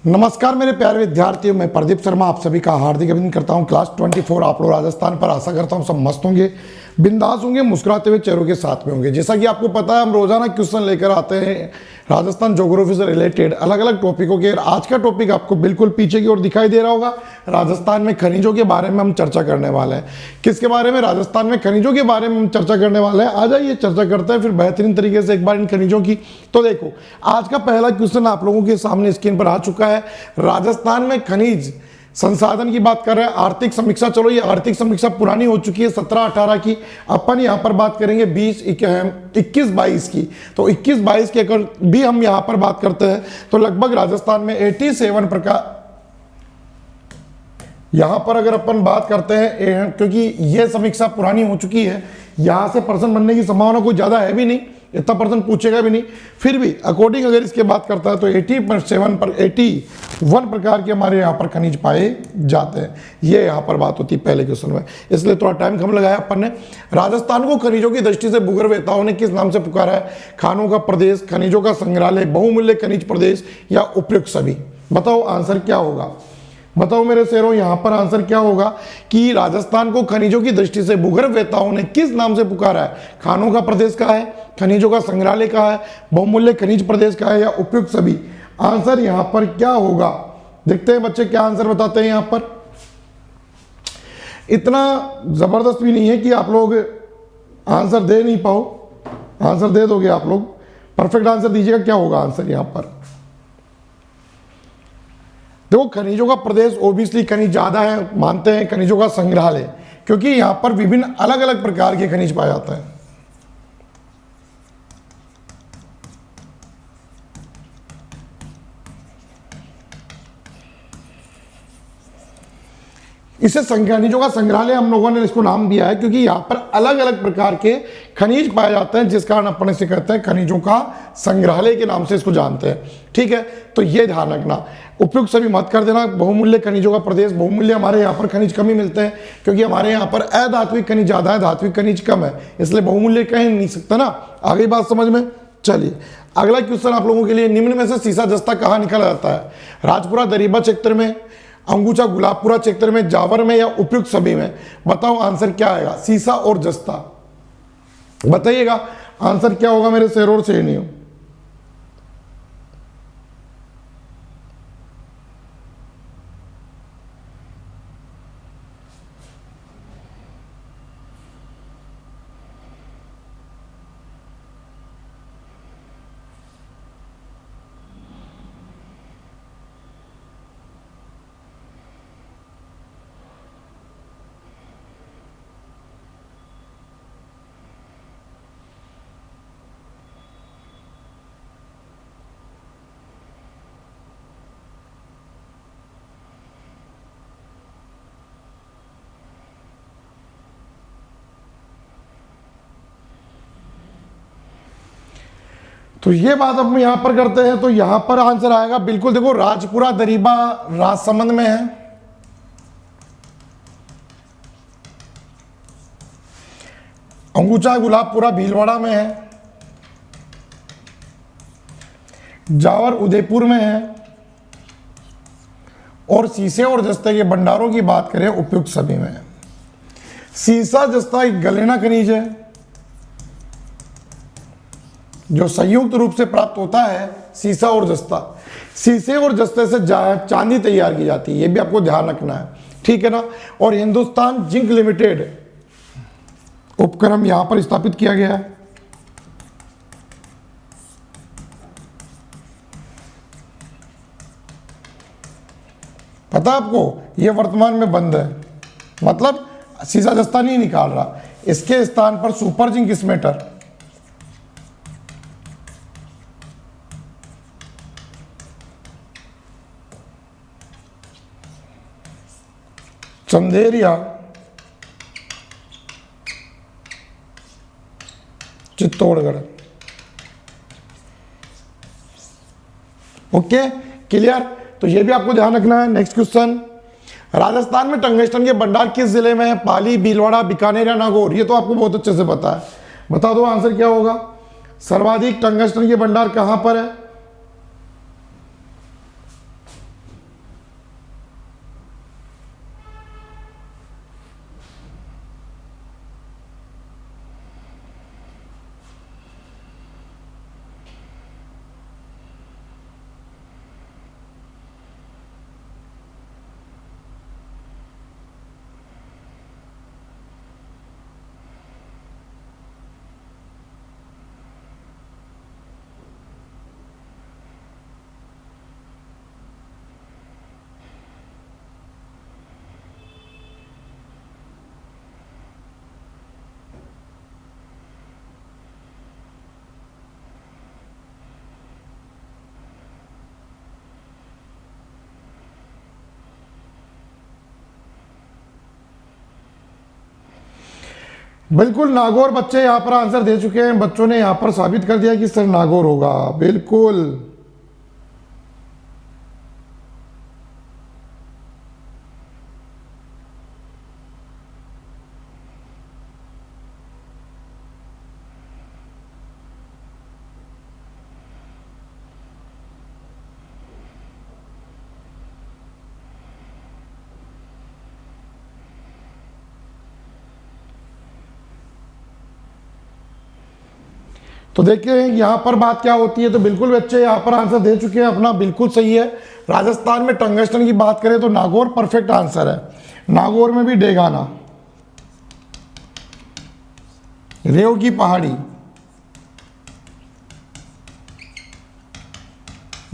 नमस्कार मेरे प्यारे विद्यार्थियों, मैं प्रदीप शर्मा आप सभी का हार्दिक अभिनंदन करता हूं। क्लास 24 आप लोग राजस्थान पर आशा करता हूं सब मस्त होंगे, बिंदास होंगे, मुस्कुराते हुए चेहरों के साथ में होंगे। जैसा कि आपको पता है हम रोजाना क्वेश्चन लेकर आते हैं राजस्थान ज्योग्राफी से रिलेटेड अलग अलग टॉपिकों के। आज का टॉपिक आपको बिल्कुल पीछे की ओर दिखाई दे रहा होगा। राजस्थान में खनिजों के बारे में हम चर्चा करने वाले हैं। किसके बारे में? राजस्थान में खनिजों के बारे में हम चर्चा करने वाले हैं। आ जाइए चर्चा करते हैं फिर बेहतरीन तरीके से एक बार इन खनिजों की। तो देखो आज का पहला क्वेश्चन आप लोगों के सामने स्क्रीन पर आ चुका है। राजस्थान में खनिज संसाधन की बात कर रहे हैं। आर्थिक समीक्षा, चलो ये आर्थिक समीक्षा पुरानी हो चुकी है 17-18 की। अपन यहां पर बात करेंगे 21-22 की। तो 21-22 की अगर भी हम यहां पर बात करते हैं तो लगभग राजस्थान में 87 प्रकार, यहां पर अगर अपन बात करते हैं क्योंकि ये समीक्षा पुरानी हो चुकी है, यहां से प्रश्न बनने की संभावना कोई ज्यादा है भी नहीं, इतना प्रश्न पूछेगा भी नहीं। फिर भी अकॉर्डिंग अगर इसके बात करता है तो 81 प्रकार के हमारे यहाँ पर खनिज पाए जाते हैं। ये यहाँ पर बात होती है पहले क्वेश्चन में, इसलिए थोड़ा टाइम कम लगाया अपन ने। राजस्थान को खनिजों की दृष्टि से भूगर्भवेत्ताओं ने किस नाम से पुकारा है? खानों का प्रदेश, खनिजों का संग्रहालय, बहुमूल्य खनिज प्रदेश या उपयुक्त सभी। बताओ आंसर क्या होगा? बताओ मेरे शेरों, यहां पर आंसर क्या होगा कि राजस्थान को खनिजों की दृष्टि से भूगर्भवेत्ताओं ने किस नाम से पुकारा है? खानों का प्रदेश कहा है, खनिजों का संग्रहालय कहा है, बहुमूल्य खनिज प्रदेश कहा है या उपयुक्त सभी। आंसर यहां पर क्या होगा? देखते हैं बच्चे क्या आंसर बताते हैं। यहां पर इतना जबरदस्त भी नहीं है कि आप लोग आंसर दे नहीं पाओ, आंसर दे दोगे आप लोग। परफेक्ट आंसर दीजिएगा, क्या होगा आंसर यहां पर? देखो खनिजों का प्रदेश ओबियसली खनिज ज्यादा है, मानते हैं। खनिजों का संग्रहालय क्योंकि यहां पर विभिन्न अलग अलग प्रकार के खनिज पाए जाते हैं। इसे खनिजों का संग्रहालय हम लोगों ने इसको नाम दिया है क्योंकि यहाँ पर अलग अलग प्रकार के खनिज पाए जाते हैं, जिस कारण अपन इसे कहते हैं खनिजों का संग्रहालय के नाम से इसको जानते हैं। ठीक है, तो ये ध्यान रखना। उपयुक्त सभी मत कर देना। बहुमूल्य खनिजों का प्रदेश, बहुमूल्य हमारे यहाँ पर खनिज कम ही मिलते हैं क्योंकि हमारे यहाँ पर अधात्विक खनिज ज्यादा है, धात्विक खनिज कम है, इसलिए बहुमूल्य कह नहीं सकता ना। आगे बात समझ में? चलिए अगला क्वेश्चन आप लोगों के लिए, निम्न में से सीसा जस्ता कहाँ निकला जाता है? राजपुरा दरीबा क्षेत्र में, अंगूचा गुलाबपुरा क्षेत्र में, जावर में या उपयुक्त सभी में। बताओ आंसर क्या आएगा? सीसा और जस्ता, बताइएगा आंसर क्या होगा मेरे शेरों और शेरनियों। तो ये बात हम यहां पर करते हैं तो यहां पर आंसर आएगा बिल्कुल, देखो राजपुरा दरीबा राजसमंद में है, अंगूचा गुलाबपुरा भीलवाड़ा में है, जावर उदयपुर में है, और सीसे और जस्ते के भंडारों की बात करें उपयुक्त सभी में है। सीसा जस्ता एक गलेना खनिज है जो संयुक्त रूप से प्राप्त होता है। सीसा और जस्ता, सीसे और जस्ते से चांदी तैयार की जाती है, ये भी आपको ध्यान रखना है, ठीक है ना। और हिंदुस्तान जिंक लिमिटेड उपक्रम यहां पर स्थापित किया गया है। पता आपको ये वर्तमान में बंद है, मतलब सीसा जस्ता नहीं निकाल रहा, इसके स्थान पर super zinc smelter, Chanderiya, Chittorgarh. Okay clear, तो ये भी आपको ध्यान रखना है। नेक्स्ट क्वेश्चन, राजस्थान में टंगस्टन के भंडार किस जिले में है? पाली, भीलवाड़ा, बीकानेर या नागौर। ये तो आपको बहुत अच्छे से पता है, बता दो आंसर क्या होगा। सर्वाधिक टंगस्टन के भंडार कहां पर है? बिल्कुल नागौर बच्चे यहाँ पर आंसर दे चुके हैं। बच्चों ने यहाँ पर साबित कर दिया कि सर नागौर होगा, बिल्कुल। तो देखिए यहाँ पर बात क्या होती है। तो बिल्कुल बच्चे यहाँ पर आंसर दे चुके हैं अपना, बिल्कुल सही है। राजस्थान में टंगस्टन की बात करें तो नागौर परफेक्ट आंसर है। नागौर में भी डेगाना, रेव की पहाड़ी,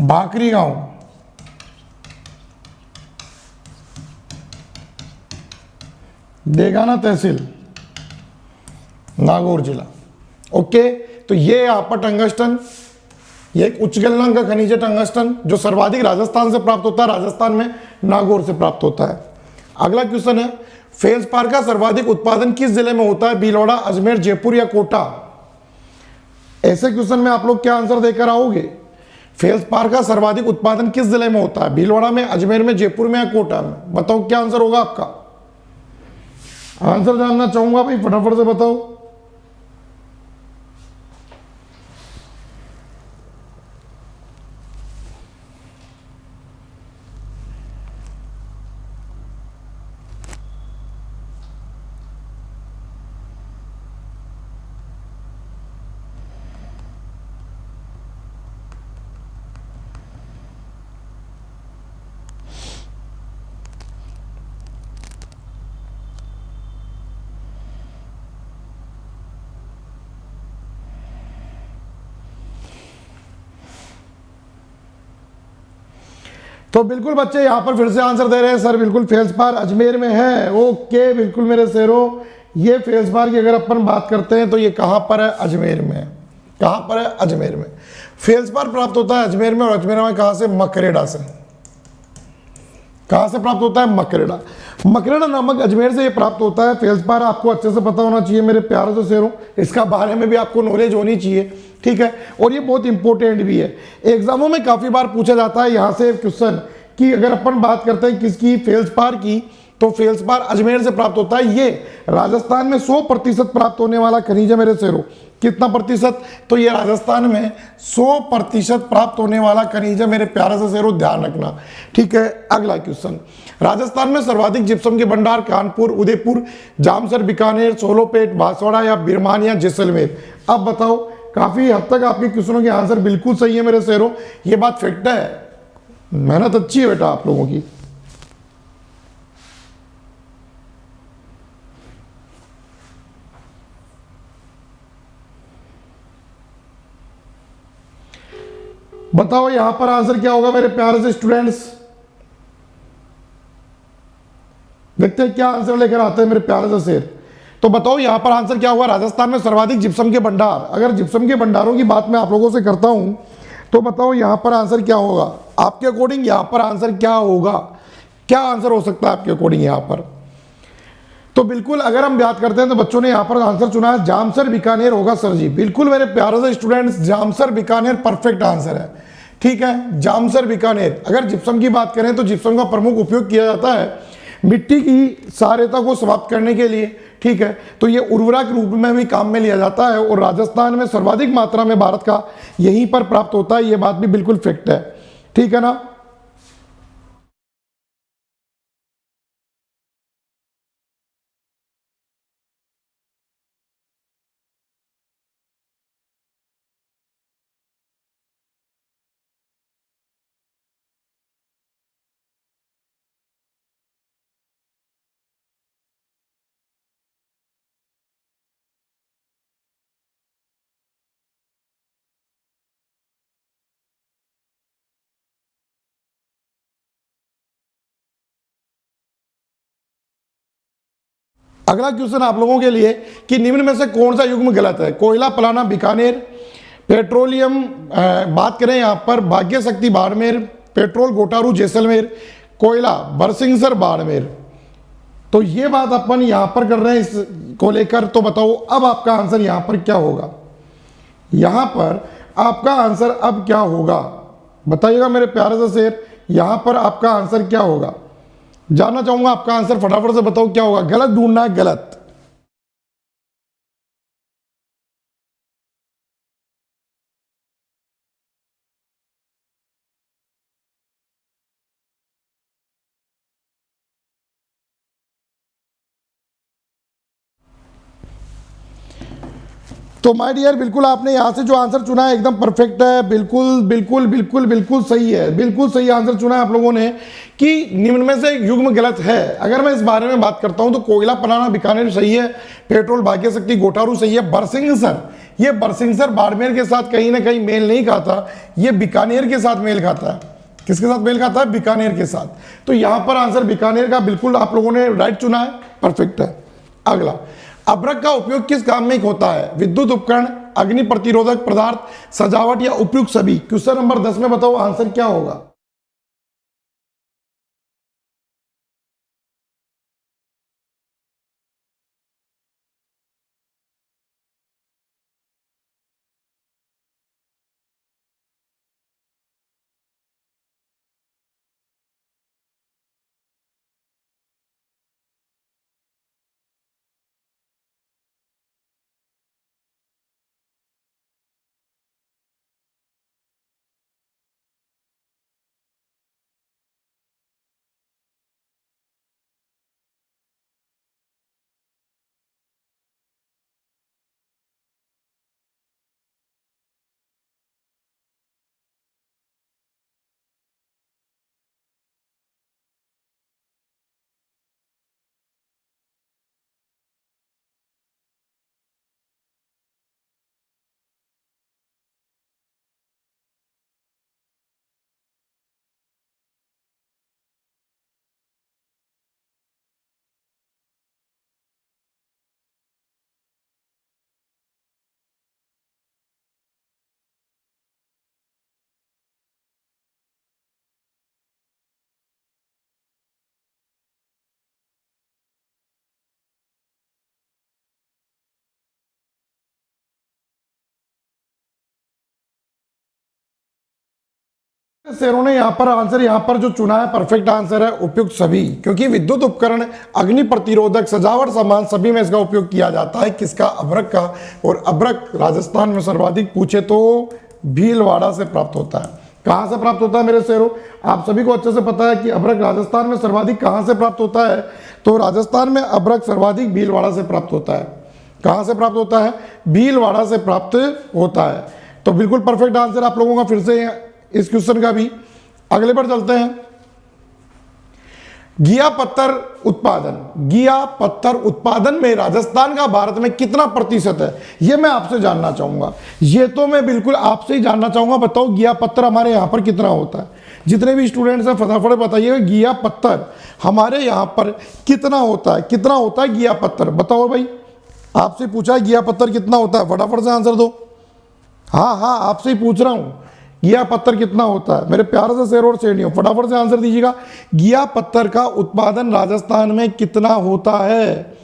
भाकरी गांव, डेगाना तहसील, नागौर जिला। ओके, तो ये यहाँ पर टंगस्टन, ये एक उच्च गलनांक का खनिज है टंगस्टन, जो सर्वाधिक राजस्थान से प्राप्त होता है। राजस्थान में नागौर से प्राप्त होता है। अगला क्वेश्चन है, फेल्सपार का सर्वाधिक उत्पादन किस जिले में होता है? भीलवाड़ा, अजमेर, जयपुर या कोटा? ऐसे क्वेश्चन में आप लोग क्या आंसर देकर आओगे? फेल्सपार का सर्वाधिक उत्पादन किस जिले में होता है? भीलवाड़ा में, अजमेर में, जयपुर में या कोटा में? बताओ क्या आंसर होगा आपका। आंसर जानना चाहूंगा भाई, फटाफट से बताओ। तो बिल्कुल बच्चे यहाँ पर फिर से आंसर दे रहे हैं सर, बिल्कुल फेल्सपार अजमेर में है। ओके, बिल्कुल मेरे शेरों, ये फेल्सपार की अगर अपन बात करते हैं तो ये कहाँ पर है? अजमेर में। कहाँ पर है? अजमेर में। फेल्सपार प्राप्त होता है अजमेर में, और अजमेर में कहाँ से? मकरेड़ा से। कहाँ से प्राप्त होता है? मकरेड़ा। मकरेड़ा नामक अजमेर से ये प्राप्त होता है। फेल्सपार आपको अच्छे से पता होना चाहिए मेरे प्यारे से शेरों, इसका बारे में भी आपको नॉलेज होनी चाहिए, ठीक है। और ये बहुत इंपॉर्टेंट भी है, एग्जामों में काफी बार पूछा जाता है यहाँ से क्वेश्चन कि अगर अपन बात करते हैं किसकी? फेल्सपार की, तो फेल्सपार अजमेर से प्राप्त होता है। ये राजस्थान में 100% प्राप्त होने वाला खनिज है मेरे शेरों। कितना प्रतिशत? तो ये राजस्थान में 100% प्राप्त होने वाला खनिज है मेरे प्यारे से शेरों, ध्यान रखना, ठीक है। अगला क्वेश्चन, राजस्थान में सर्वाधिक जिप्सम के भंडार कानपुर, उदयपुर, जामसर, बीकानेर, सोलोपेट, बांसवाड़ा या बिरमान या जैसलमेर? अब बताओ, काफी हद तक आपके क्वेश्चनों के आंसर बिल्कुल सही है मेरे शेरों। ये बात फैक्ट है, मेहनत अच्छी है बेटा आप लोगों की। बताओ यहां पर आंसर क्या होगा मेरे प्यारे से स्टूडेंट्स? देखते हैं क्या आंसर लेकर आते हैं मेरे प्यारे से शेर। तो बताओ यहां पर आंसर क्या होगा? राजस्थान में सर्वाधिक जिप्सम के भंडार। अगर जिप्सम के भंडारों की बात मैं आप लोगों से करता हूं तो बताओ यहां पर आंसर क्या होगा आपके अकॉर्डिंग? यहां पर आंसर क्या होगा? क्या आंसर हो सकता है आपके अकॉर्डिंग यहां पर? तो बिल्कुल अगर हम बात करते हैं तो बच्चों ने यहां पर आंसर चुना है जामसर बीकानेर होगा सर जी। बिल्कुल मेरे प्यारे से students, Jamsar Bikaner perfect answer है, ठीक है। जामसर बीकानेर। अगर जिप्सम की बात करें तो जिप्सम का प्रमुख उपयोग किया जाता है मिट्टी की क्षारीयता को समाप्त करने के लिए, ठीक है। तो ये उर्वरक रूप में भी काम में लिया जाता है, और राजस्थान में सर्वाधिक मात्रा में भारत का यहीं पर प्राप्त होता है। ये बात भी बिल्कुल फैक्ट है, ठीक है ना। अगला क्वेश्चन आप लोगों के लिए कि निम्न में से कौन सा युग्म गलत है? कोयला पलाना बीकानेर, पेट्रोलियम बात करें यहां पर भाग्य शक्ति बाड़मेर, पेट्रोल गोटारू जैसलमेर, कोयला बरसिंगसर बाड़मेर। तो ये बात अपन यहां पर कर रहे हैं इस को लेकर। तो बताओ अब आपका आंसर यहां पर क्या होगा, यहां पर आपका आंसर अब क्या होगा, बताइएगा मेरे प्यारे से शेर, यहां पर आपका आंसर क्या होगा, जानना चाहूंगा आपका आंसर, फटाफट से बताओ क्या होगा। गलत ढूंढना है, गलत। तो माय डियर, बिल्कुल आपने यहाँ से जो आंसर चुना है एकदम परफेक्ट है, बिल्कुल बिल्कुल बिल्कुल बिल्कुल सही है, बिल्कुल सही आंसर चुना है आप लोगों ने कि निम्न में से युग्म गलत है। अगर मैं इस बारे में बात करता हूं तो कोयला पलाना बीकानेर सही है, पेट्रोल भाग्य शक्ति गोटारू सही है, बरसिंहसर, ये बरसिंहसर बाड़मेर के साथ कहीं ना कहीं मेल नहीं खाता, ये बीकानेर के साथ मेल खाता है। किसके साथ मेल खाता है? बीकानेर के साथ। तो यहां पर आंसर बीकानेर का बिल्कुल आप लोगों ने राइट चुना है, परफेक्ट है। अगला, अभ्रक का उपयोग किस काम में होता है? विद्युत उपकरण, अग्नि प्रतिरोधक पदार्थ, सजावट या उपयुक्त सभी। क्वेश्चन नंबर 10 में बताओ आंसर क्या होगा। शेरों ने यहाँ पर आंसर यहाँ पर जो चुना है परफेक्ट आंसर है उपयुक्त सभी, क्योंकि विद्युत उपकरण, अग्नि प्रतिरोधक, सजावट सामान सभी में इसका उपयोग किया जाता है। किसका? अभ्रक का। और अभ्रक राजस्थान में सर्वाधिक पूछे तो भीलवाड़ा से प्राप्त होता है। कहां से प्राप्त होता है मेरे शेरों? आप सभी को अच्छे से पता है कि अभ्रक राजस्थान में सर्वाधिक कहां से प्राप्त होता है? तो राजस्थान में अभ्रक सर्वाधिक भीलवाड़ा से प्राप्त होता है। कहां से प्राप्त होता है? भीलवाड़ा से प्राप्त होता है। तो बिल्कुल परफेक्ट आंसर आप लोगों का फिर से इस क्वेश्चन का भी। अगले पर चलते हैं। घिया पत्थर उत्पादन, घिया पत्थर उत्पादन में राजस्थान का भारत में कितना प्रतिशत है, यह मैं आपसे जानना चाहूंगा। ये तो मैं बिल्कुल आपसे ही जानना चाहूंगा। बताओ घिया पत्थर हमारे यहां पर कितना होता है? जितने भी स्टूडेंट्स हैं फटाफट बताइएगा, घिया पत्थर हमारे यहां पर कितना होता है? कितना होता है घिया पत्थर? बताओ भाई, आपसे पूछा है घिया पत्थर कितना होता है, फटाफट से आंसर दो। हाँ हाँ, आपसे ही पूछ रहा हूं, घिया पत्थर कितना होता है? मेरे प्यार से शेर और शेरनियों फटाफट से आंसर दीजिएगा। घिया पत्थर का उत्पादन राजस्थान में कितना होता है?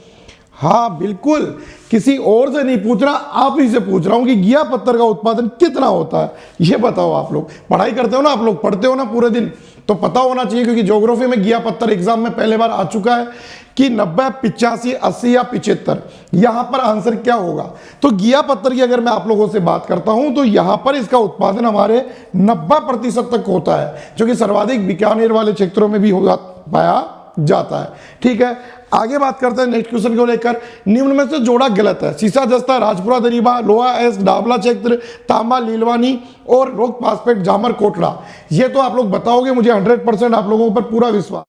हाँ बिल्कुल, किसी और से नहीं पूछ रहा, आप ही से पूछ रहा हूं कि घिया पत्थर का उत्पादन कितना होता है, ये बताओ। आप लोग पढ़ाई करते हो ना, आप लोग पढ़ते हो ना पूरे दिन, तो पता होना चाहिए, क्योंकि ज्योग्राफी में घिया पत्थर एग्जाम में पहले बार आ चुका है कि 90, 85, 80 या 75। यहां पर आंसर क्या होगा? तो घिया पत्थर की अगर मैं आप लोगों से बात करता हूं तो यहां पर इसका उत्पादन हमारे 90% तक होता है, जो कि सर्वाधिक बीकानेर वाले क्षेत्रों में भी पाया जाता है। ठीक है, आगे बात करते हैं नेक्स्ट क्वेश्चन को लेकर। निम्न में से जोड़ा गलत है? सीसा जस्ता राजपुरा दरीबा, लोहा एस डाबला क्षेत्र, तांबा लीलवानी और रोक पासपेट जामर कोटड़ा। ये तो आप लोग बताओगे, मुझे 100% आप लोगों पर पूरा विश्वास।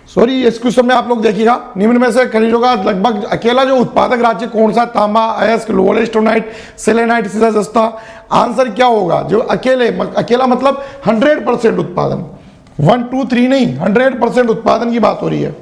सॉरी, इस क्वेश्चन में आप लोग देखिएगा, निम्न में से खनिजों का लगभग अकेला जो उत्पादक राज्य कौन सा? तांबा, अयस्क, लोलेस्टोनाइट, सेलेनाइट, सीसा जस्ता। आंसर क्या होगा? जो अकेला मतलब 100% उत्पादन, 1 2 3 नहीं, 100% उत्पादन की बात हो रही है।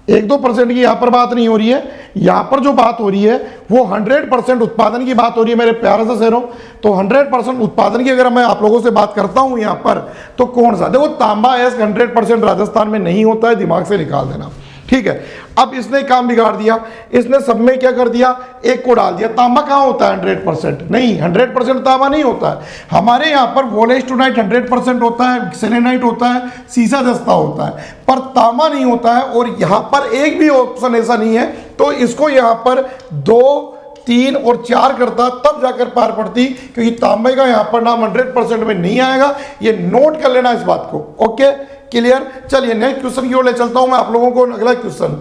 1-2% की यहां पर बात नहीं हो रही है, यहां पर जो बात हो रही है वो 100% उत्पादन की बात हो रही है मेरे प्यारे से शेरों। तो 100% उत्पादन की अगर मैं आप लोगों से बात करता हूं यहां पर, तो कौन सा? देखो, तांबा अयस्क 100% राजस्थान में नहीं होता है, दिमाग से निकाल देना, ठीक है। अब इसने काम बिगाड़ दिया, इसने सब में क्या कर दिया? एक को डाल दिया। तांबा कहां होता है 100%? नहीं, 100% तांबा नहीं होता है। हमारे यहां पर वोलेस्टोनाइट 100% होता है, सेलेनाइट होता है, सीसा जस्ता होता है, पर तांबा नहीं होता है। और यहां पर एक भी ऑप्शन ऐसा नहीं है, तो इसको यहां पर 2 3 और 4 करता तब जाकर पार पड़ती, क्योंकि तांबे का यहां पर नाम 100% में नहीं आएगा। ये नोट कर लेना इस बात को, ओके, क्लियर। चलिए नेक्स्ट क्वेश्चन की ओर ले चलता हूं मैं आप लोगों को। अगला क्वेश्चन,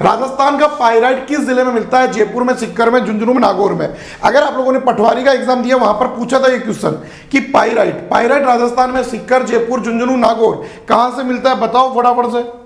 राजस्थान का पाइराइट किस जिले में मिलता है? जयपुर में, सीकर में, झुंझुनू में, नागौर में। अगर आप लोगों ने पटवारी का एग्जाम दिया, वहां पर पूछा था ये क्वेश्चन कि पाइराइट राजस्थान में सीकर, जयपुर, झुंझुनू, नागौर कहां से मिलता है? बताओ फटाफट से।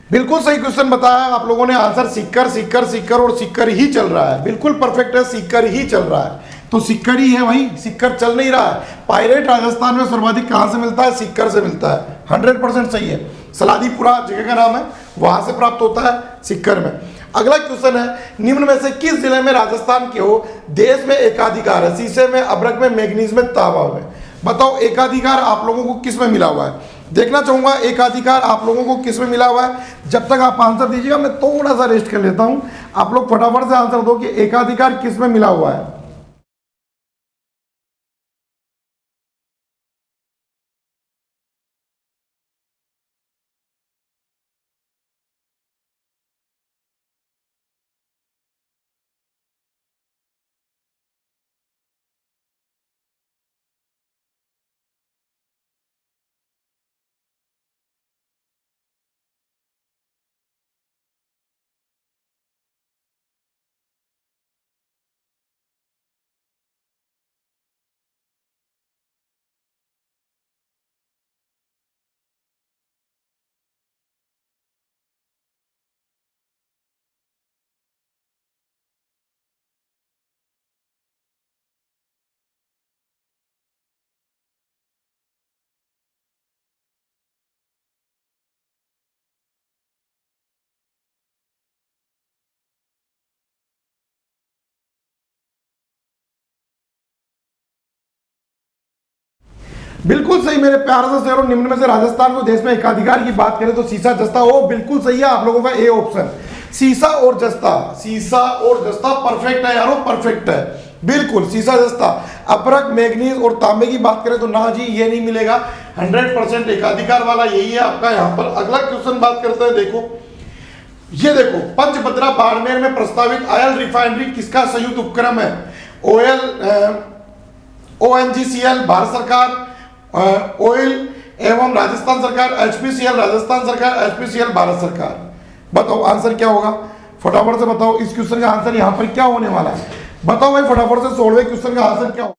बिल्कुल सही क्वेश्चन बताया आप लोगों ने। आंसर सीकर और सीकर ही चल रहा है। बिल्कुल परफेक्ट है, सीकर ही चल रहा है। तो सीकर ही है भाई, सीकर चल नहीं रहा है। पायरेट राजस्थान में सर्वाधिक कहां से मिलता है? सीकर से मिलता है। 100% सही है। सलादीपुरा जगह का नाम है, वहां से प्राप्त होता है, सीकर में। अगला क्वेश्चन है, निम्न में से किस जिले में राजस्थान के हो देश में एकाधिकार है? शीशे में, अब्रक में, मैग्नीज में, तांबा में। बताओ एकाधिकार आप लोगों को किस में मिला हुआ है? देखना चाहूंगा एकाधिकार आप लोगों को किस में मिला हुआ है। जब तक आप आंसर दीजिएगा मैं थोड़ा सा रेस्ट कर लेता हूं। आप लोग फटाफट से आंसर दो कि एकाधिकार किस में मिला हुआ है। बिल्कुल सही मेरे प्यारे से शहरों। निम्न में से राजस्थान को देश में एकाधिकार की बात करें तो सीसा जस्ता हो। बिल्कुल सही है आप लोगों का ए ऑप्शन, सीसा और जस्ता। सीसा और जस्ता परफेक्ट है यारो, परफेक्ट है बिल्कुल। सीसा जस्ता, अब्रक, मैग्नीज और तांबे की बात करें तो ना जी ये नहीं मिलेगा। 100% एकाधिकार वाला यही है आपका यहाँ पर। अगला क्वेश्चन बात करते हैं, देखो ये देखो, पंचभद्रा बाड़मेर में प्रस्तावित ऑयल रिफाइनरी किसका संयुक्त उपक्रम है? ONGCL भारत सरकार, ऑयल एवं राजस्थान सरकार, HPCL राजस्थान सरकार, HPCL भारत सरकार। बताओ आंसर क्या होगा, फटाफट से बताओ। इस क्वेश्चन का आंसर यहां पर क्या होने वाला है? बताओ भाई फटाफट से 16वें क्वेश्चन का आंसर क्या होगा।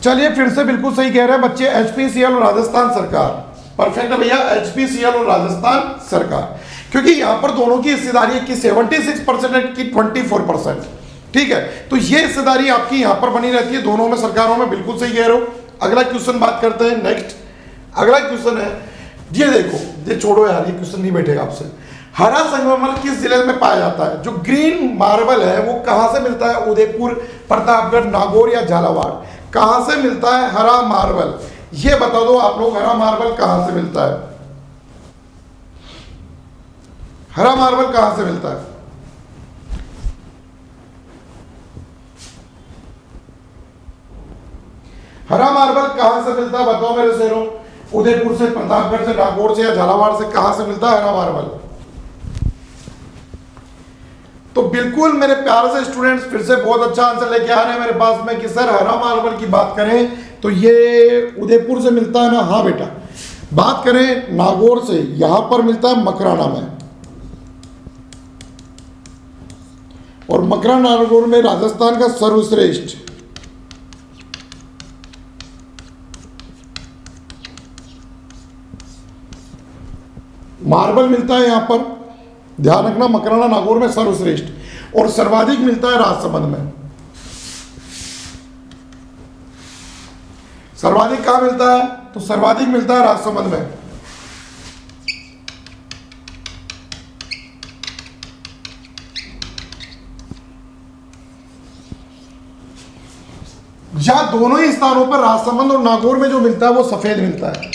चलिए फिर से बिल्कुल सही कह रहे हैं बच्चे, एचपीसीएल और राजस्थान सरकार। परफेक्ट है भैया, एचपीसीएल और राजस्थान सरकार, क्योंकि यहां पर दोनों की हिस्सेदारी की 76% की 24%। ठीक है, तो ये हिस्सेदारी आपकी यहां पर बनी रहती है दोनों में, सरकारों में। बिल्कुल सही कह रहे हो। अगला क्वेश्चन बात करते हैं। नेक्स्ट अगला क्वेश्चन है, ये देखो, ये छोड़ो यार, ये क्वेश्चन नहीं बैठेगा आपसे। हरा संगमरमर किस जिले में पाया जाता है? जो ग्रीन मार्बल है वो कहां से मिलता है? उदयपुर, प्रतापगढ़, नागौर या झालावाड़? कहां से मिलता है हरा मार्बल? ये बता दो आप लोग, हरा मार्बल कहां से मिलता है? हरा मार्बल कहां से मिलता है? हरा मार्बल कहां से मिलता है बताओ मेरे शेरों। उदयपुर से, प्रतापगढ़ से, नागौर से या झालावाड़ से? कहां से मिलता है हरा मार्बल? तो बिल्कुल मेरे प्यारे से स्टूडेंट्स फिर से बहुत अच्छा आंसर लेके आ रहे हैं मेरे पास में कि सर हरा मार्बल की बात करें तो ये उदयपुर से मिलता है ना? हाँ बेटा। बात करें नागौर से, यहां पर मिलता है मकराना में, और मकराना नागौर में राजस्थान का सर्वश्रेष्ठ मार्बल मिलता है। यहां पर ध्यान रखना, मकराना नागौर में सर्वश्रेष्ठ, और सर्वाधिक मिलता है राजसमंद में। सर्वाधिक कहां मिलता है? तो सर्वाधिक मिलता है राजसमंद में। या दोनों ही स्थानों पर, राजसमंद और नागौर में जो मिलता है वो सफेद मिलता है।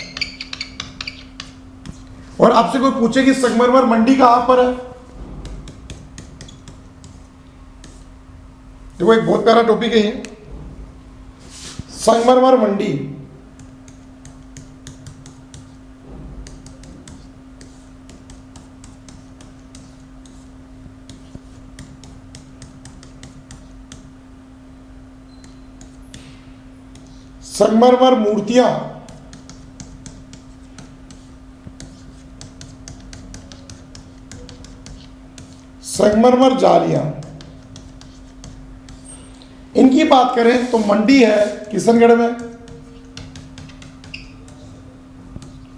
और आपसे कोई पूछे कि संगमरमर मंडी कहां पर है, देखो एक बहुत प्यारा टॉपिक है ये, संगमरमर मंडी। संगमरमर मूर्तियां संगमरमर जालियां, इनकी बात करें तो मंडी है किशनगढ़ में,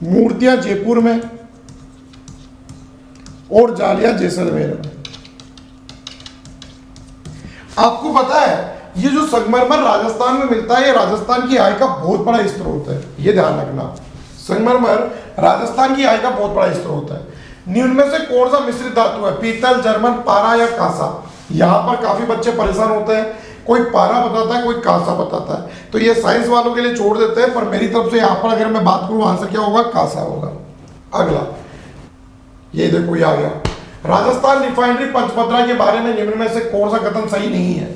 मूर्तियां जयपुर में, और जालियां जैसलमेर में। आपको पता है ये जो संगमरमर राजस्थान में मिलता है, ये राजस्थान की आय का बहुत बड़ा स्रोत है, ये ध्यान रखना। संगमरमर राजस्थान की आय का बहुत बड़ा स्रोत है। निम्न में से कौन सा मिश्रित धातु है? पीतल, जर्मन, पारा या कांसा? यहां पर काफी बच्चे परेशान होते हैं, कोई पारा बताता है, कोई कांसा बताता है, तो ये साइंस वालों के लिए छोड़ देते हैं, पर मेरी तरफ से यहां पर अगर मैं बात करूं आंसर क्या होगा? कांसा होगा। अगला ये देखो, ये आ गया, राजस्थान रिफाइनरी पंचपत्रा के बारे में निम्न में से कौन सा कथन सही नहीं है?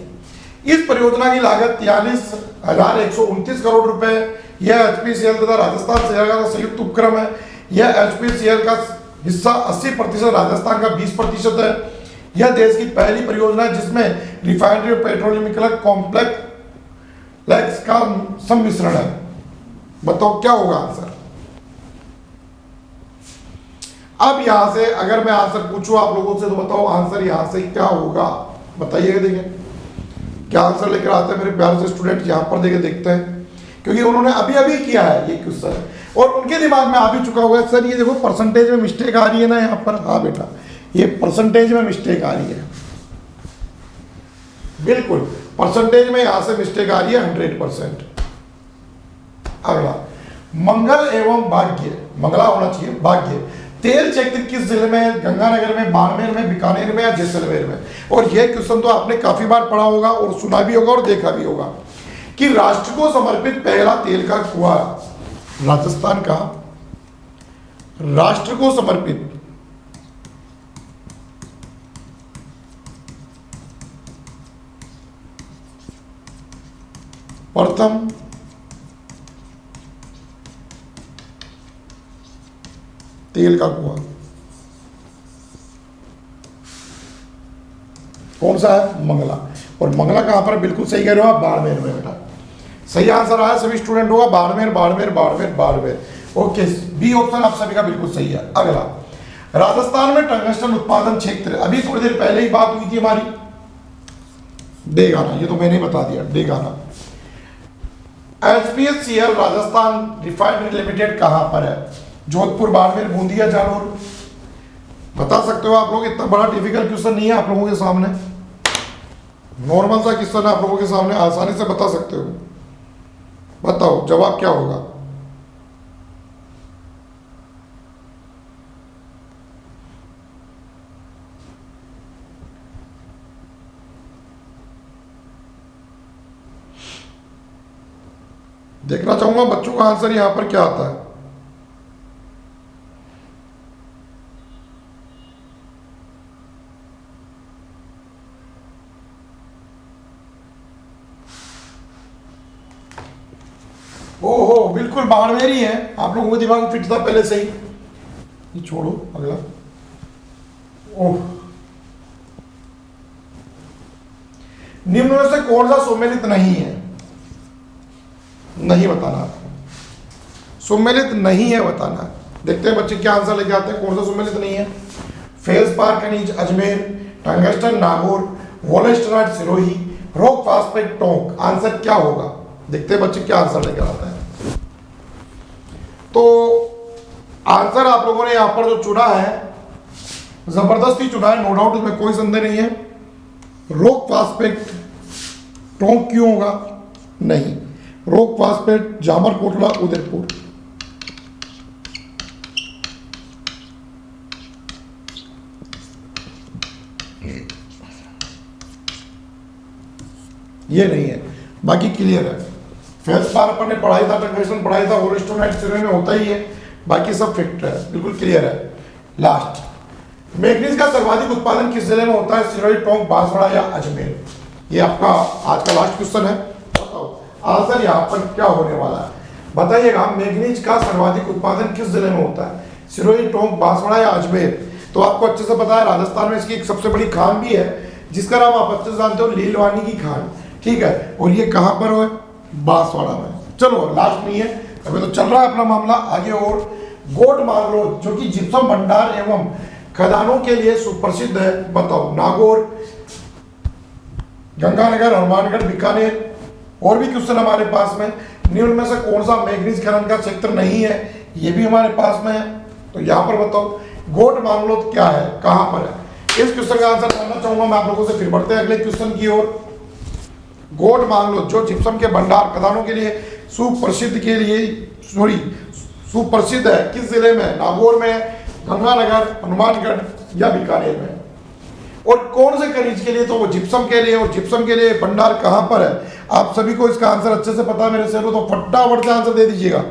इस परियोजना की लागत 43,129 करोड़ रुपए। यह एचपीसीएल तथा राजस्थान सेवा का संयुक्त उपक्रम है। यह एचपीसीएल का हिस्सा 80%, राजस्थान का 20% है। यह देश की पहली परियोजना है जिसमें रिफाइनरी और पेट्रोलियम कॉम्प्लेक्स लेग्स का सम्मिश्रण है। बताओ क्या होगा आंसर। अब यहां से अगर मैं आंसर पूछूं आप लोगों से तो बताओ आंसर यहां से क्या होगा, बताइएगा। देखिए क्या आंसर लेकर आते हैं मेरे प्यारे से स्टूडेंट, यहां पर देखते हैं, क्योंकि उन्होंने अभी अभी किया है ये क्वेश्चन और उनके दिमाग में आ भी चुका होगा सर ये देखो परसेंटेज में मिस्टेक आ रही है ना यहाँ पर। हाँ बेटा ये परसेंटेज में मिस्टेक आ रही है, बिल्कुल परसेंटेज में यहां से मिस्टेक आ रही है 100%। अगला मंगल एवं भाग्य, मंगला होना चाहिए भाग्य, तेल क्षेत्र किस जिले में है? गंगानगर में, बाड़मेर में, बीकानेर में या जैसलमेर में? और यह क्वेश्चन तो आपने काफी बार पढ़ा होगा और सुना भी होगा और देखा भी होगा कि राष्ट्र को समर्पित पहला तेल का कुआं राजस्थान का, राष्ट्र को समर्पित प्रथम तेल का कुआं कौन सा है? मंगला। और मंगला कहां पर? बिल्कुल सही कह रहे हो आप, बाड़मेर में बेटा। सही आंसर आया सभी स्टूडेंट होगा Barmer Barmer Barmer Barmer. Okay B option आप सभी का बिल्कुल सही है। अगला राजस्थान में टंगस्टन उत्पादन क्षेत्र, अभी थोड़ी देर पहले ही बात हुई थी हमारी, डेगाना, ये तो मैंने बता दिया Degana. HPHCL Rajasthan refinery limited कहां पर है? जोधपुर, बाड़मेर, बूंदिया, जालौर? बता सकते हो आप लोग, इतना बड़ा डिफिकल्ट क्वेश्चन नहीं है आप लोगों के सामने, नॉर्मल सा क्वेश्चन है आप लोगों के सामने, आसानी से बता सकते हो। बताओ जवाब क्या होगा। देखना चाहूंगा बच्चों का आंसर यहां पर क्या आता है। ओहो बिल्कुल बाड़मेर ही है, आप लोगों को दिमाग में फिट था पहले से ही। ये छोड़ो अगला। ओह निम्न में से कौन सा सुमेलित नहीं है? नहीं बताना आपको, सुमेलित नहीं है बताना। देखते हैं बच्चे क्या आंसर लेके आते हैं, कौन सा सुमेलित नहीं है। फेल्सपार खनिज Ajmer, tungsten Nagaur, wollastonite Sirohi, rock phosphate Tonk. Answer क्या होगा? देखते हैं बच्चे क्या आंसर लेकर आते हैं। तो आंसर आप लोगों ने यहां पर जो चुना है जबरदस्ती चुना है, नो डाउट, इसमें कोई संदेह नहीं है। रॉक फास्फेट टोंक क्यों होगा? नहीं, रॉक फास्फेट जामर कोटला उदयपुर। ये नहीं है, बाकी क्लियर है। फेल्सपार अपन ने पढ़ाई था, टंगस्टन पढ़ाई था, वोलेस्टराइट सिरोही में होता ही है, बाकी सब फिट है, बिल्कुल क्लियर है। लास्ट मैग्नीज का सर्वाधिक उत्पादन किस जिले में होता है? सिरोही, टोंक, बांसवाड़ा या अजमेर? ये आपका आज का लास्ट क्वेश्चन है। बताओ आंसर यहाँ पर क्या होने वाला है, बताइएगा। मैग्नीज का सर्वाधिक उत्पादन किस जिले में होता है? सिरोही, टोंक, बांसवाड़ा या अजमेर? तो आपको अच्छे से पता है राजस्थान में इसकी एक सबसे बड़ी खान भी है जिसका नाम आप अच्छे से जानते हो, लीलवानी की खान, ठीक है। और ये कहां पर है? बांसवाड़ा में। चलो लास्ट नहीं है, अभी तो चल रहा है अपना मामला आगे। और गोट मांगरोल जो कि जिप्सम भंडार एवं खदानों के लिए सुप्रसिद्ध है, बताओ। नागौर, गंगानगर, हनुमानगढ़, बीकानेर। और भी क्वेश्चन हमारे पास में, निम्न में से कौन सा मैग्नीज खनन का क्षेत्र नहीं है? ये भी हमारे पास में है। तो यहाँ पर बताओ गोट मांगलोद क्या है, कहां पर है? इस क्वेश्चन का आंसर जानना चाहूंगा मैं आप लोगों से। फिर बढ़ते हैं अगले क्वेश्चन की ओर। गोट मांगलोद जो जिप्सम के भंडार खदानों के लिए सुप्रसिद्ध है, किस जिले में? नागौर में, गंगानगर, हनुमानगढ़ या बीकानेर में? और कौन से खनिज के लिए? तो वो जिप्सम के लिए। और जिप्सम के लिए भंडार कहां पर है? आप सभी को इसका आंसर अच्छे से पता है मेरे से, तो फटाफट से आंसर दे दीजिएगा।